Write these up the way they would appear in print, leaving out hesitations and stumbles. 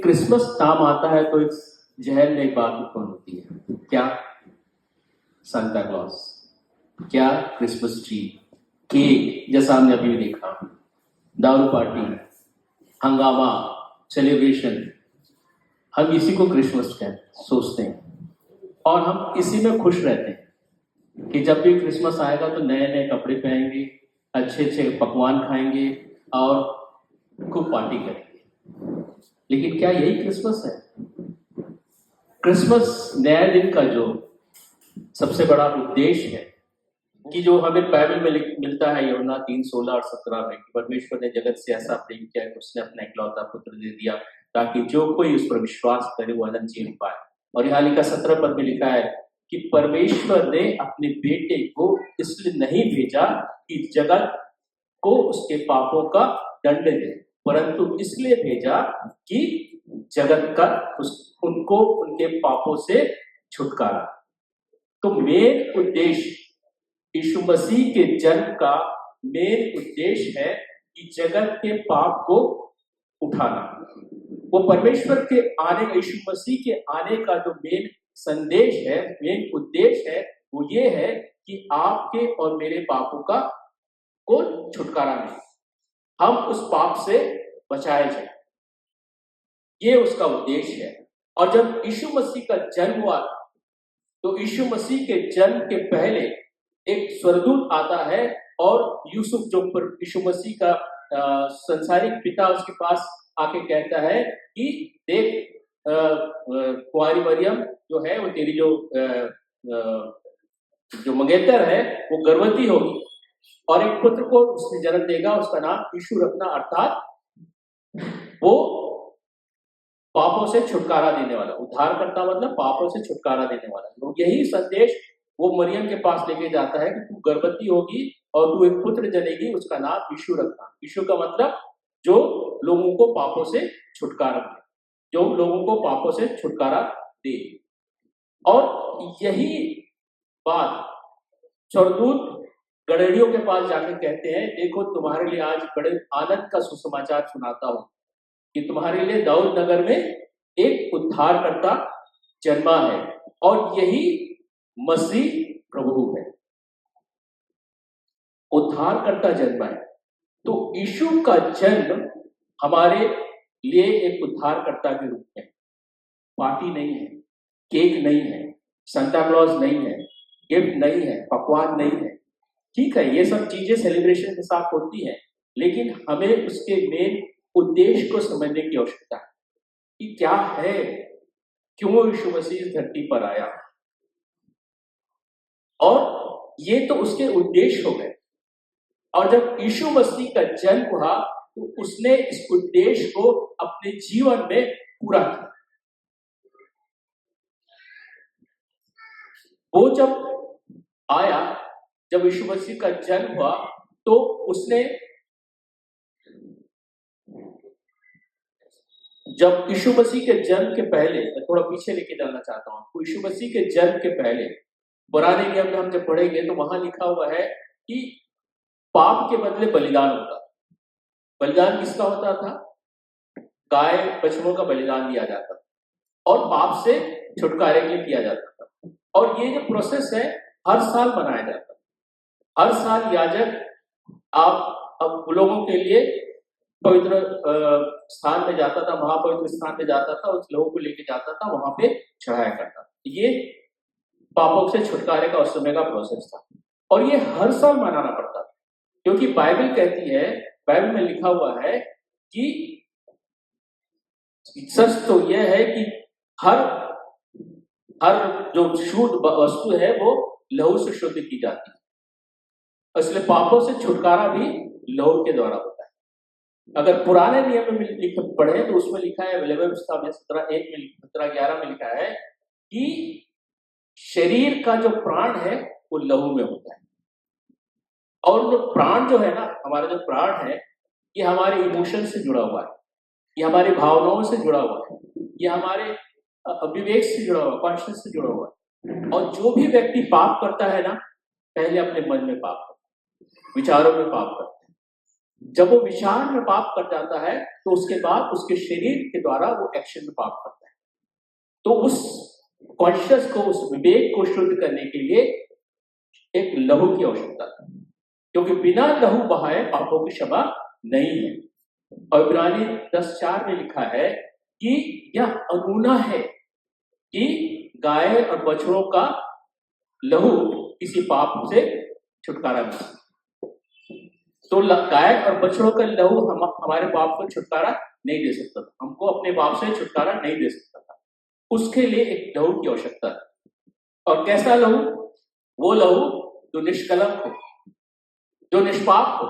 Christmas नाम आता है तो एक जहन में एक बात उत्पन्न होती है, क्या सांता क्लॉज, क्या क्रिसमस ट्री, केक जैसा हमने अभी देखा, दारू पार्टी, हंगामा, सेलिब्रेशन, हम इसी को क्रिसमस सोचते हैं और हम इसी में खुश रहते हैं कि जब भी क्रिसमस आएगा तो नए नए कपड़े पहनेंगे, अच्छे अच्छे पकवान खाएंगे और खूब पार्टी करेंगे। लेकिन क्या यही क्रिसमस है? क्रिसमस नए दिन का जो सबसे बड़ा उद्देश्य है कि जो हमें बाइबल में मिलता है यूहन्ना 3:16 और 17 में, कि परमेश्वर ने जगत से ऐसा प्रेम किया कि उसने अपना इकलौता पुत्र दे दिया ताकि जो कोई उस पर विश्वास करे वो अनंत जीवन पाए। और यहाँ लिखा 17 पद में लिखा है कि परमेश्वर ने अपने बेटे को इसलिए नहीं भेजा कि जगत को उसके पापों का दंड दे, परंतु इसलिए भेजा कि जगत का उनको उनके पापों से छुटकारा। तो मेन उद्देश्य यीशु मसीह के जन्म का मेन उद्देश्य है कि जगत के पाप को उठाना। वो परमेश्वर के आने, यीशु मसीह के आने का जो मेन संदेश है, मेन उद्देश्य है, वो ये है कि आपके और मेरे पापों का को छुटकारा मिले, हम उस पाप से बचाए जाए, ये उसका उद्देश्य है। और जब यीशु मसीह का जन्म हुआ तो यीशु मसीह के जन्म के पहले एक स्वर्गदूत आता है और यूसुफ जो यीशु मसीह का संसारिक पिता उसके पास आके कहता है कि देख कुंवारी मरियम जो है वो तेरी जो मंगेतर है वो गर्भवती होगी और एक पुत्र को उसने जन्म देगा, उसका नाम यीशु रखना, अर्थात वो पापों से छुटकारा देने वाला, उद्धार करता मतलब पापों से छुटकारा देने वाला। तो यही संदेश वो मरियम के पास लेके जाता है कि तू गर्भवती होगी और तू एक पुत्र जनेगी, उसका नाम यीशु रखना। यीशु का मतलब जो लोगों को पापों से छुटकारा दे, जो लोगों को पापों से छुटकारा दे। और यही बात स्वर्गदूत गड़ेड़ियों के पास जाकर कहते हैं, देखो तुम्हारे लिए आज बड़े आनंद का सुसमाचार सुनाता हूं कि तुम्हारे लिए दाऊद नगर में एक उद्धारकर्ता जन्मा है और यही मसीह प्रभु है, उद्धारकर्ता जन्मा है। तो यीशु का जन्म हमारे लिए एक उद्धारकर्ता के रूप में, पार्टी नहीं है, केक नहीं है, सांता क्लॉज नहीं है, गिफ्ट नहीं है, पकवान नहीं है। ठीक है, ये सब चीजें सेलिब्रेशन के साथ होती हैं, लेकिन हमें उसके मेन उद्देश्य को समझने की आवश्यकता है कि क्या है, क्यों यीशु मसीह इस धरती पर आया, और ये तो उसके उद्देश्य हो गए। और जब यीशु मसीह का जन्म हुआ तो उसने इस उद्देश्य को अपने जीवन में पूरा किया। वो जब आया, जब यीशु मसीह का जन्म हुआ तो उसने, जब यीशु मसीह के जन्म के पहले, मैं थोड़ा पीछे लेके जाना चाहता हूं, तो यीशु मसीह के जन्म के पहले पुराने नियम में हम जब पढ़ेंगे तो वहां लिखा हुआ है कि पाप के बदले बलिदान होता। बलिदान किसका होता था? गाय बछड़ों का बलिदान दिया जाता और पाप से छुटकारे के लिए किया जाता था। और ये जो प्रोसेस है हर साल मनाया जाता, हर साल याजक आप अब लोगों के लिए पवित्र स्थान में जाता था, महापवित्र स्थान में जाता था, उस लोगों को लेके जाता था, वहां पे चढ़ाया करता। ये पापों से छुटकारे का उस समय का प्रोसेस था और ये हर साल मनाना पड़ता था, क्योंकि बाइबल कहती है, बाइबल में लिखा हुआ है कि सच तो यह है कि हर जो शुद्ध वस्तु है वो लहू से शुद्ध की जाती है, इसलिए पापों से छुटकारा भी लहू के द्वारा होता है। अगर पुराने नियम में पढ़े तो उसमें लिखा है, व्यवस्था में 17:1 में 17:11 में लिखा है कि शरीर का जो प्राण है वो लहू में होता है। और जो प्राण जो है ना, हमारा जो प्राण है ये हमारे इमोशन से जुड़ा हुआ है, ये हमारी भावनाओं से जुड़ा हुआ है, ये हमारे विवेक से जुड़ा हुआ, कॉन्शियस से जुड़ा हुआ है। और जो भी व्यक्ति पाप करता है ना, पहले अपने मन में पाप करता है, विचारों में पाप करता है, जब वो विचार में पाप कर जाता है तो उसके बाद उसके शरीर के द्वारा वो एक्शन में पाप करता है। तो उस कॉन्शियस को, उस विवेक को शुद्ध करने के लिए एक लहू की आवश्यकता है, क्योंकि बिना लहू बहाए पापों की क्षमा नहीं है। और इब्रानी 10:4 में लिखा है कि यह अनूना है कि गाय और बछड़ों का लहू किसी पाप से छुटकारा मिले। तो गाय और बछड़ों का लहू हमारे पाप को छुटकारा नहीं दे सकता था, हमको अपने पाप से छुटकारा नहीं दे सकता था। उसके लिए एक लहू की आवश्यकता है। और कैसा लहू? वो लहू जो निष्कलंक हो, जो निष्पाप हो।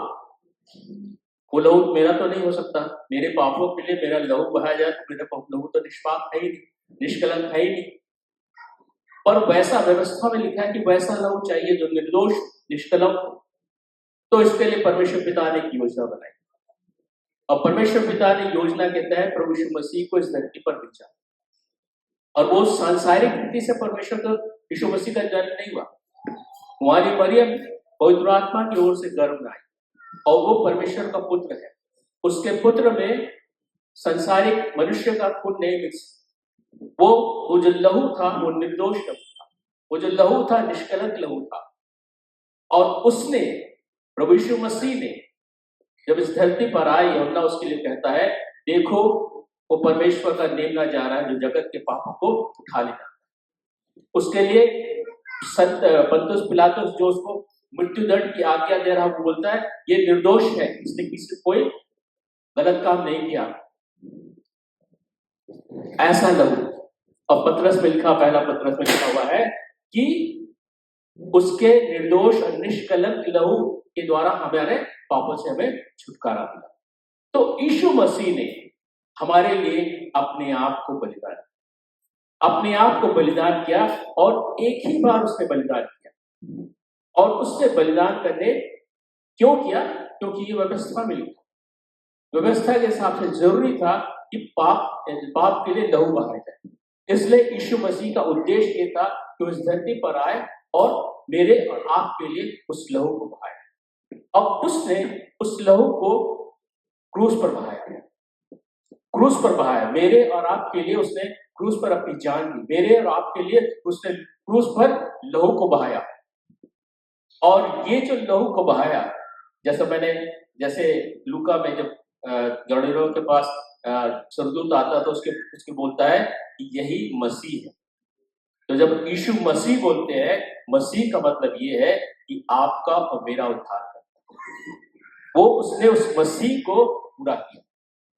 वो लहू मेरा तो नहीं हो सकता, मेरे पापों के लिए मेरा लहू बहाया जाए तो मेरा लहू तो निष्पाप है ही नहीं, निष्कलंक है ही नहीं। पर वैसा व्यवस्था में लिखा है कि वैसा लहू चाहिए जो निर्दोष निष्कलंक हो। तो इसके लिए परमेश्वर पिता ने एक योजना बनाई, और परमेश्वर पिता ने योजना के तहत प्रभु यीशु मसीह को इस धरती पर भेजा। और वो सांसारिक रीति से परमेश्वर का यीशु मसीह का जन्म नहीं हुआ। कुंवारी मरियम पवित्र आत्मा की ओर से गर्भ में आई, और वो परमेश्वर का पुत्र है। उसके पुत्र में संसारिक मनुष्य का खून नहीं मिक्स। वो जो लहू था वो निर्दोष लहू था, वो जो लहू था निष्कलंक लहू था। और उसने, प्रभु यीशु मसीह ने जब इस धरती पर आई, यूहन्ना उसके लिए कहता है, देखो वो परमेश्वर का नेमना जा रहा है जो जगत के पापों को उठा लेगा। उसके लिए संत पंतुस पिलातुस जो उसको मृत्यु दंड की आज्ञा दे रहा, वो बोलता है ये निर्दोष है, इसने किसी कोई गलत काम नहीं किया। ऐसा लहू। और पतरस में लिखा, पहला पतरस में लिखा हुआ है कि उसके निर्दोष और निष्कलंक लहू के द्वारा हमारे पापों से हमें छुटकारा मिला। तो यीशु मसीह ने हमारे लिए अपने आप को बलिदान, अपने आप को बलिदान किया, और एक ही बार उसने बलिदान किया। और उसने बलिदान करने क्यों किया? क्योंकि ये व्यवस्था में लिखा, व्यवस्था के हिसाब से जरूरी था कि पाप के लिए लहू बहाया जाए। इसलिए यीशु मसीह का उद्देश्य ये था कि उस धरती पर आए और मेरे और आपके लिए उस लहू को बहाया। और उसने उस लहू को क्रूस पर बहाया, क्रूस पर बहाया। मेरे और आपके लिए उसने क्रूस पर अपनी जान दी, मेरे और आपके लिए उसने क्रूस पर लहू को बहाया। और ये जो लहू को बहाया, जैसे लूका में जब गणिरों के पास स्वर्गदूत आता तो उसके बोलता है कि यही मसीह है। तो जब यीशु मसीह बोलते हैं, मसीह का मतलब ये है कि आपका और मेरा उद्धार करता। वो उसने उस मसीह को पूरा किया,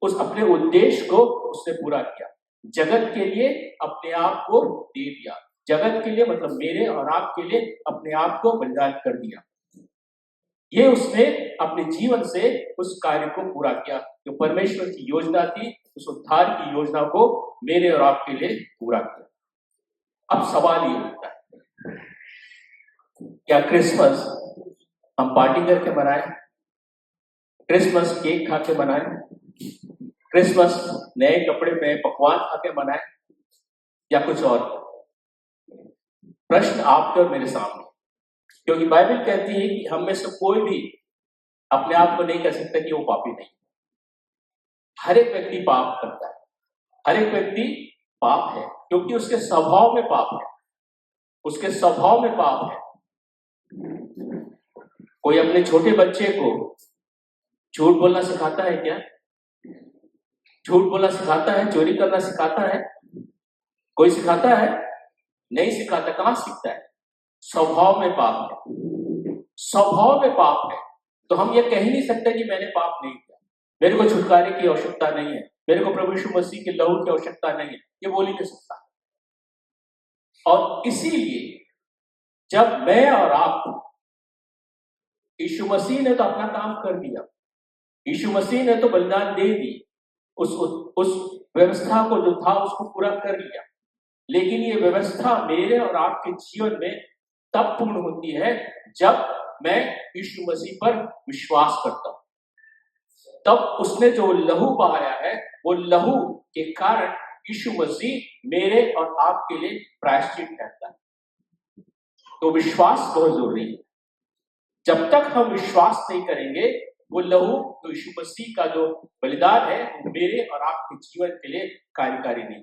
उस अपने उद्देश्य को उसने पूरा किया। जगत के लिए अपने आप को दे दिया, जगत के लिए मतलब मेरे और आपके लिए अपने आप को बलिदान कर दिया। ये उसने अपने जीवन से उस कार्य को पूरा किया जो परमेश्वर की योजना थी, उस उद्धार की योजना को मेरे और आपके लिए पूरा किया। अब सवाल ये होता है, क्या क्रिसमस हम पार्टी करके मनाएं? क्रिसमस केक खा के मनाएं? क्रिसमस नए कपड़े में पकवान खा के मनाएं, या कुछ और? प्रश्न आपके और मेरे सामने, क्योंकि बाइबल कहती है कि हम में से कोई भी अपने आप को नहीं कह सकता कि वो पापी नहीं। हर एक व्यक्ति पाप करता है, हर एक व्यक्ति पाप है, क्योंकि उसके स्वभाव में पाप है, उसके स्वभाव में पाप है। कोई अपने छोटे बच्चे को झूठ बोलना सिखाता है क्या? झूठ बोलना सिखाता है? चोरी करना सिखाता है? कोई सिखाता है? नहीं सिखाता। कहां सीखता है? स्वभाव में पाप है, स्वभाव में पाप है। तो हम ये कह ही नहीं सकते कि मैंने पाप नहीं किया, मेरे को छुटकारे की आवश्यकता नहीं है, मेरे को प्रभु यीशु मसीह के लहू की आवश्यकता नहीं है, ये बोल ही नहीं सकता। और इसीलिए जब मैं और आप, यीशु मसीह ने तो अपना काम कर दिया, यीशु मसीह ने तो बलिदान दे दी, उस व्यवस्था को जो था उसको पूरा कर लिया। लेकिन ये व्यवस्था मेरे और आपके जीवन में तब पूर्ण होती है जब मैं यीशु मसीह पर विश्वास करता हूं। तब उसने जो लहू बहाया है, वो लहू के कारण यीशु मसीह मेरे और आपके लिए प्रायश्चित करता है। तो विश्वास बहुत जरूरी है। जब तक हम विश्वास नहीं करेंगे वो लहू तो यीशु मसीह का जो बलिदान है वो मेरे और आपके जीवन के लिए कार्यकारी नहीं।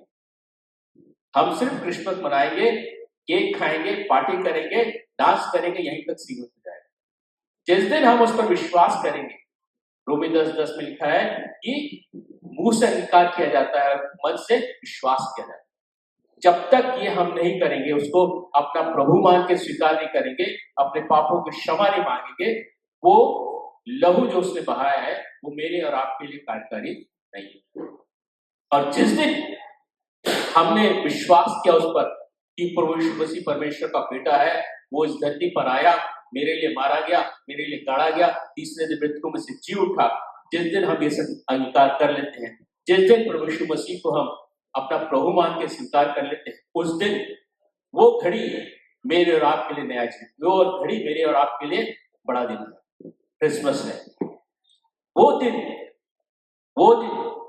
हम सिर्फ क्रिसमस मनाएंगे, केक खाएंगे, पार्टी करेंगे, डांस करेंगे, यहीं तक सीमित हो जाएगा। जिस दिन हम उस पर विश्वास करेंगे, रोमी 10:10 में लिखा है कि मुंह से इनकार किया जाता है, मन से विश्वास किया जाता है। जब तक ये हम नहीं करेंगे, उसको अपना प्रभु मान के स्वीकार नहीं करेंगे, अपने पापों की क्षमा नहीं मांगेंगे, वो लहू जो उसने बहाया है वो मेरे और आपके लिए कार्यकारी नहीं। और जिस दिन हमने विश्वास किया उस पर कि प्रभु यीशु मसीह परमेश्वर का बेटा है, वो इस धरती पर आया, मेरे लिए मारा गया, मेरे लिए गाड़ा गया, तीसरे दिन मृतकों में से जी उठा, जिस दिन हम ये सब अंगीकार कर लेते हैं, जिस दिन प्रभु यीशु मसीह को हम अपना प्रभु मान के स्वीकार कर लेते हैं, उस दिन वो घड़ी मेरे और आपके लिए नया जीवन, वो घड़ी मेरे और आपके लिए बड़ा दिन है, क्रिसमस है। वो दिन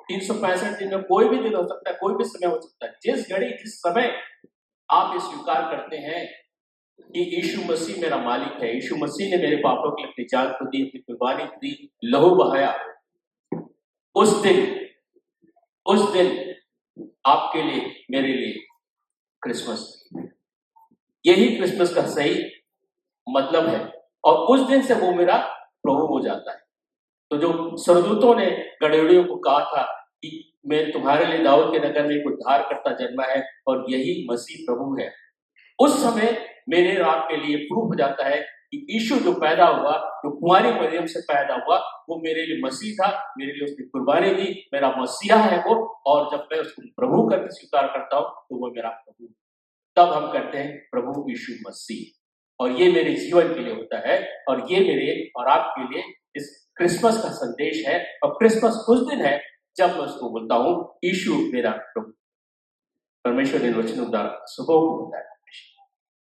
365 दिन में कोई भी दिन हो सकता है, कोई भी समय हो सकता है। जिस घड़ी जिस समय आप ये स्वीकार करते हैं कि यीशु मसीह मेरा मालिक है, यीशु मसीह ने मेरे पापों के लिए अपनी जान को दी, अपनी कुर्बानी दी, लहू बहाया, उस दिन आपके लिए मेरे लिए क्रिसमस, यही क्रिसमस का सही मतलब है। और उस दिन से वो मेरा प्रभु हो जाता है। तो जो स्वर्गदूतों ने गड़ेड़ियों को कहा था कि मैं तुम्हारे लिए दाऊद के नगर में एक उद्धारकर्ता जन्मा है और यही मसीह प्रभु है, उस समय मेरे और आपके लिए प्रूफ हो जाता है कि यीशु जो पैदा हुआ, जो कुंवारी मरियम से पैदा हुआ, वो मेरे लिए मसीह था, मेरे लिए उसने कुर्बानी दी, मेरा मसीहा है वो। और जब मैं उसको प्रभु करके स्वीकार करता हूँ तो वो मेरा प्रभु, तब हम करते हैं प्रभु यीशु मसीह। और ये मेरे जीवन के लिए होता है, और ये मेरे और आपके लिए इस क्रिसमस का संदेश है। और क्रिसमस उस दिन है जब मैं उसको बोलता हूँ यीशु मेरा प्रभु। परमेश्वर इन वचनों द्वारा सुबह को होता है।